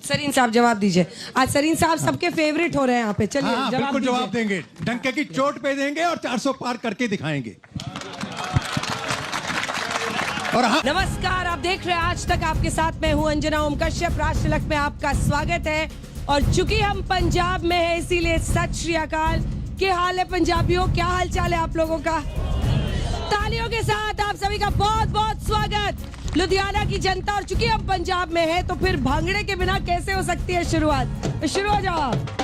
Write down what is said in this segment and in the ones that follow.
सरीन साहब जवाब दीजिए। आज सरीन साहब सबके फेवरेट हो रहे हैं यहाँ पे। चलिए बिल्कुल जवाब देंगे, डंके की चोट पे देंगे और 400 पार करके दिखाएंगे। और नमस्कार, आप देख रहे हैं आज तक, आपके साथ मैं हूं अंजना ओम कश्यप। राज तिलक में आपका स्वागत है। और चूंकि हम पंजाब में हैं इसीलिए सत श्री अकाल। क्या हाल है पंजाबियों, क्या हाल चाल है आप लोगों का? तालियों के साथ आप सभी का बहुत बहुत स्वागत लुधियाना की जनता। और चूंकि हम पंजाब में हैं तो फिर भांगड़े के बिना कैसे हो सकती है शुरुआत। शुरू हो जाओ आप।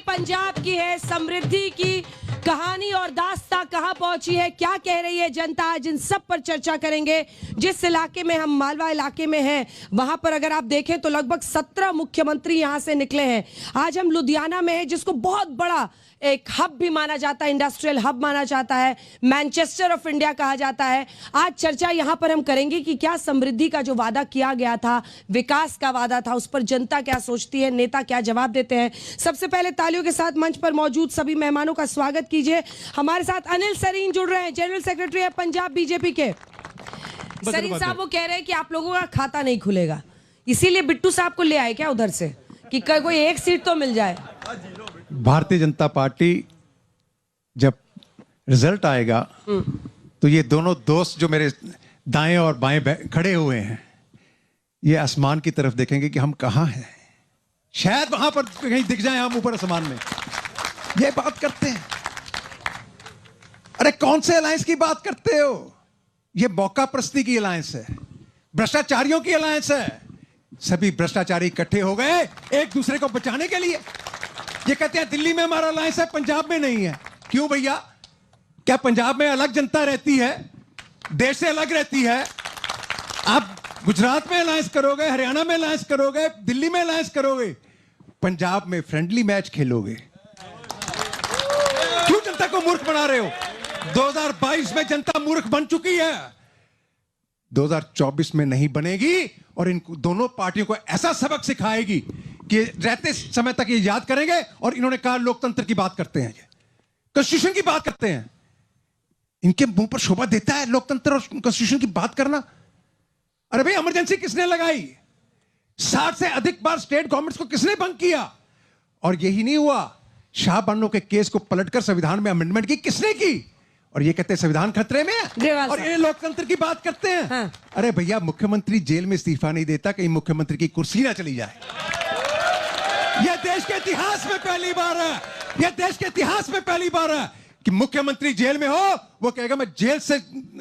पंजाब की है, समृद्धि की कहानी और दास्तां कहां पहुंची है, क्या कह रही है जनता, आज इन सब पर चर्चा करेंगे। जिस इलाके में हम मालवा इलाके में हैं वहां पर अगर आप देखें तो लगभग 17 मुख्यमंत्री यहां से निकले हैं। आज हम लुधियाना में हैं जिसको बहुत बड़ा एक हब भी माना जाता है, इंडस्ट्रियल हब माना जाता है, मैनचेस्टर ऑफ इंडिया कहा जाता है। आज चर्चा यहां पर हम करेंगे कि क्या समृद्धि का जो वादा किया गया था, विकास का वादा था, उस पर जनता क्या सोचती है, नेता क्या जवाब देते हैं। सबसे पहले तालियों के साथ मंच पर मौजूद सभी मेहमानों का स्वागत कीजिए। हमारे साथ अनिल सरीन जुड़ रहे हैं, जनरल सेक्रेटरी है पंजाब बीजेपी के। सरीन साहब वो कह रहे हैं कि आप लोगों का खाता नहीं खुलेगा, इसीलिए बिट्टू साहब को ले आए क्या उधर से कि कोई एक सीट तो मिल जाए। भारतीय जनता पार्टी जब रिजल्ट आएगा तो ये दोनों दोस्त जो मेरे दाएं और बाएं खड़े हुए हैं ये आसमान की तरफ देखेंगे कि हम कहां हैं। शायद वहां पर कहीं दिख जाए हम ऊपर आसमान में। ये बात करते हैं, अरे कौन से अलायंस की बात करते हो? ये मौका प्रस्ती की अलायंस है, भ्रष्टाचारियों की अलायंस है। सभी भ्रष्टाचारी इकट्ठे हो गए एक दूसरे को बचाने के लिए। ये कहते हैं दिल्ली में हमारा अलायंस है, पंजाब में नहीं है। क्यों भैया? क्या पंजाब में अलग जनता रहती है, देश से अलग रहती है? आप गुजरात में अलायंस करोगे, हरियाणा में अलायंस करोगे, दिल्ली में अलायंस करोगे, पंजाब में फ्रेंडली मैच खेलोगे। क्यों जनता को मूर्ख बना रहे हो? 2022 में जनता मूर्ख बन चुकी है, 2024 में नहीं बनेगी। और इन दोनों पार्टियों को ऐसा सबक सिखाएगी कि रहते समय तक ये याद करेंगे। और इन्होंने कहा लोकतंत्र की बात करते हैं, कॉन्स्टिट्यूशन की बात करते हैं। इनके मुंह पर शोभा देता है लोकतंत्र और कॉन्स्टिट्यूशन की बात करना? अरे भाई इमरजेंसी किसने लगाई? 60 से अधिक बार स्टेट गवर्नमेंट्स को किसने भंग किया? और यही नहीं हुआ, शाह बानो के केस को पलटकर संविधान में अमेंडमेंट की किसने की? और ये कहते हैं संविधान खतरे में है और ये लोकतंत्र की बात करते हैं। हाँ। अरे भैया मुख्यमंत्री जेल में इस्तीफा नहीं देता, कहीं मुख्यमंत्री की कुर्सी ना चली जाए। यह देश के इतिहास में पहली बार है, यह देश के इतिहास में पहली बार है कि मुख्यमंत्री जेल में हो, वो कहेगा मैं जेल से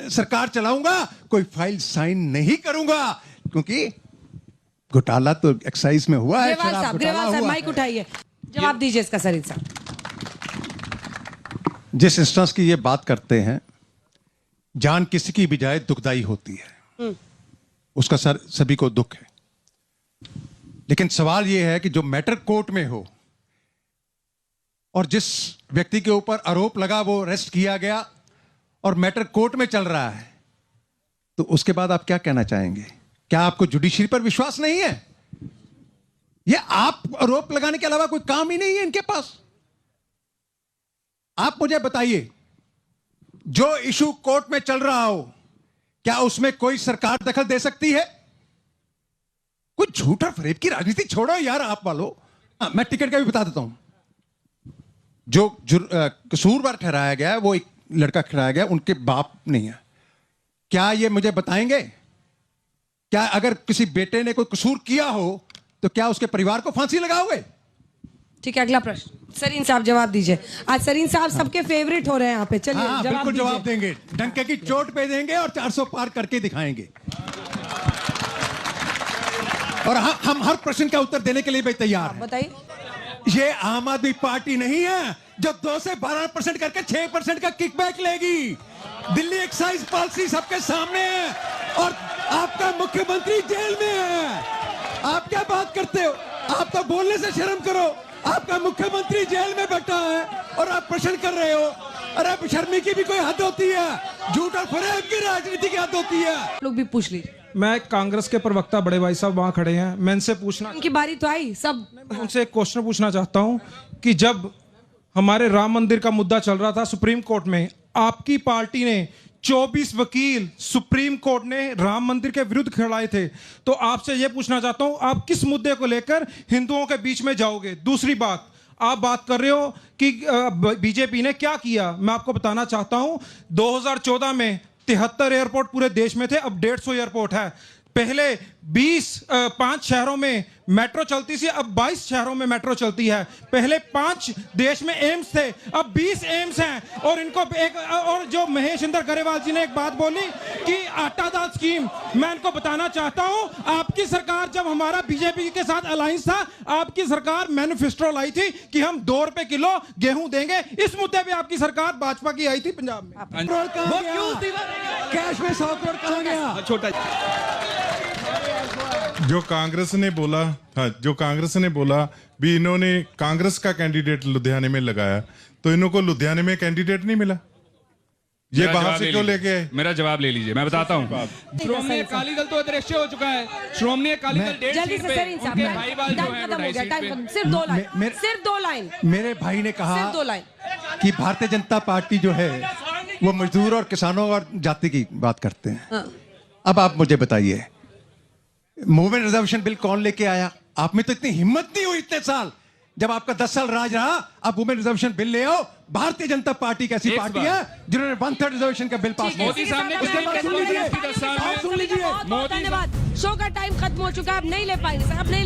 सरकार चलाऊंगा, कोई फाइल साइन नहीं करूंगा। क्योंकि घोटाला तो एक्साइज में हुआ है। ग्रेवाल साहब माइक उठाइए, जवाब दीजिए इसका। सरीन साहब जिस इंस्टेंस की ये बात करते हैं, जान किसी की बजाय दुखदाई होती है, उसका सभी को दुख है। लेकिन सवाल ये है कि जो मैटर कोर्ट में हो और जिस व्यक्ति के ऊपर आरोप लगा वो अरेस्ट किया गया और मैटर कोर्ट में चल रहा है, तो उसके बाद आप क्या कहना चाहेंगे? क्या आपको जुडिशरी पर विश्वास नहीं है? ये आप आरोप लगाने के अलावा कोई काम ही नहीं है इनके पास। आप मुझे बताइए, जो इशू कोर्ट में चल रहा हो क्या उसमें कोई सरकार दखल दे सकती है? कोई झूठ और फरेब की राजनीति छोड़ो यार आप वालों। मैं टिकट का भी बता देता हूं। जो कसूरवार ठहराया गया है वो एक लड़का ठहराया गया, उनके बाप नहीं है। क्या ये मुझे बताएंगे? क्या अगर किसी बेटे ने कोई कसूर किया हो तो क्या उसके परिवार को फांसी लगाओगे? ठीक है, अगला प्रश्न सरीन साहब जवाब दीजिए। आज सरीन साहब सबके फेवरेट हो रहे हैं यहाँ पे। चलिए बिल्कुल जवाब देंगे, डंके की चोट पे देंगे और 400 पार करके दिखाएंगे। और हम हर प्रश्न का उत्तर देने के लिए भी तैयार हैं। बताइए। ये आम आदमी पार्टी नहीं है जो 2 से 12% करके 6% का किकबैक लेगी। दिल्ली एक्साइज पॉलिसी सबके सामने है और आपका मुख्यमंत्री जेल में है। आप क्या बात करते हो? आप तो बोलने से शर्म करो। आपका मुख्यमंत्री जेल में बैठा है और आप प्रश्न कर रहे हो। अरे बेशर्मी की भी कोई हद होती है, झूठ और फरेब की राजनीति की हद होती है। लोग भी पूछ लीजिए। मैं कांग्रेस के प्रवक्ता बड़े भाई साहब वहां खड़े हैं, मैं इनसे पूछना, उनकी बारी तो आई सब। मैं उनसे एक क्वेश्चन पूछना चाहता हूं कि जब हमारे राम मंदिर का मुद्दा चल रहा था सुप्रीम कोर्ट में, आपकी पार्टी ने 24 वकील सुप्रीम कोर्ट ने राम मंदिर के विरुद्ध खड़ाए थे, तो आपसे यह पूछना चाहता हूं आप किस मुद्दे को लेकर हिंदुओं के बीच में जाओगे? दूसरी बात, आप बात कर रहे हो कि बीजेपी ने क्या किया, मैं आपको बताना चाहता हूं 2014 में 73 एयरपोर्ट पूरे देश में थे, अब 150 एयरपोर्ट है। पहले 5 शहरों में मेट्रो चलती थी, अब 22 शहरों में मेट्रो चलती है। पहले 5 देश में एम्स थे, अब 20 एम्स हैं। और इनको और जो महेश इंदर गरेवाल जी ने एक बात बोली कि आटा दाल स्कीम, मैं इनको बताना चाहता हूं आपकी सरकार, जब हमारा बीजेपी के साथ अलायंस था, आपकी सरकार मैनिफेस्टो लाई थी कि हम 2 रुपए किलो गेहूं देंगे। इस मुद्दे पे आपकी सरकार भाजपा की आई थी पंजाब में। कैश में 100 करोड़ कहां गया? छोटा जो कांग्रेस ने बोला, हाँ, जो कांग्रेस ने बोला भी इन्होंने कांग्रेस का कैंडिडेट लुधियाने में लगाया, तो इन्हों को लुधियाने में कैंडिडेट नहीं मिला, ये बाहर से क्यों लेके आए? मेरा जवाब ले लीजिए, मैं बताता हूँ। श्रोमणी अकाली दल तो अदृश्य हो चुका है। श्रोमणी अकाली दल 1.5 जल्दी सीट से पे, सर इंसाफ उनके करें। भाईवाल जो टाइम हैं खत्म वो हो गया, 2.5 टाइम सीट खत्म। पे। सिर्फ 2 लाइन, मेरे- सिर्फ 2 लाइन, मेरे भाई ने कहा सिर्फ 2 लाइन। कि भारतीय जनता पार्टी जो है वो मजदूर और किसानों और जाति की बात करते हैं। हाँ। अब आप मुझे बताइए, मूवमेंट रिजर्वेशन बिल कौन लेके आया? आप में तो इतनी हिम्मत नहीं हुई इतने साल, जब आपका 10 साल राज रहा, आप वुमेन रिजर्वेशन बिल ले आओ। भारतीय जनता पार्टी एक ऐसी एक पार्टी बार। है जिन्होंने 1/3 रिजर्वेशन का बिल पास ठीक है, मोदी इसी साहब ने के कुछ साथ नहीं मैं किया, आपको 10 साल में। बहुत बहुत धन्यवाद। शो का टाइम खत्म हो चुका है, अब नहीं ले पाएंगे सर, अब नहीं